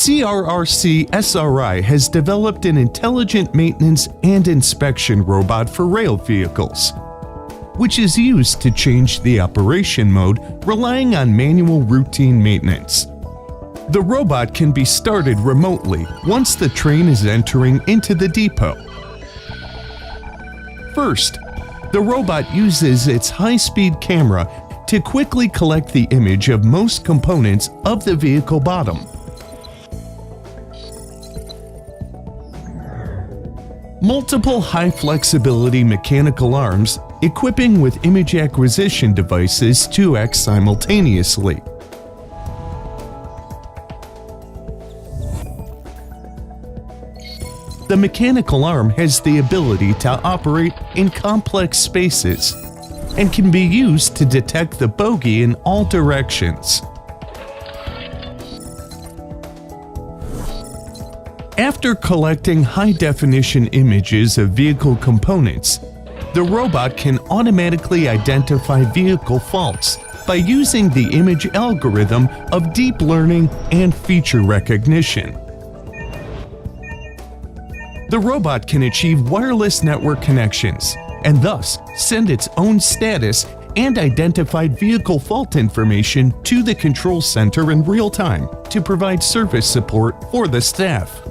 CRRC SRI has developed an intelligent maintenance and inspection robot for rail vehicles, which is used to change the operation mode relying on manual routine maintenance. The robot can be started remotely once the train is entering into the depot. First, the robot uses its high-speed camera to quickly collect the image of most components of the vehicle bottom. Multiple high-flexibility mechanical arms equipping with image acquisition devices to act simultaneously. The mechanical arm has the ability to operate in complex spaces and can be used to detect the bogie in all directions. After collecting high-definition images of vehicle components, the robot can automatically identify vehicle faults by using the image algorithm of deep learning and feature recognition. The robot can achieve wireless network connections and thus send its own status and identified vehicle fault information to the control center in real time to provide service support for the staff.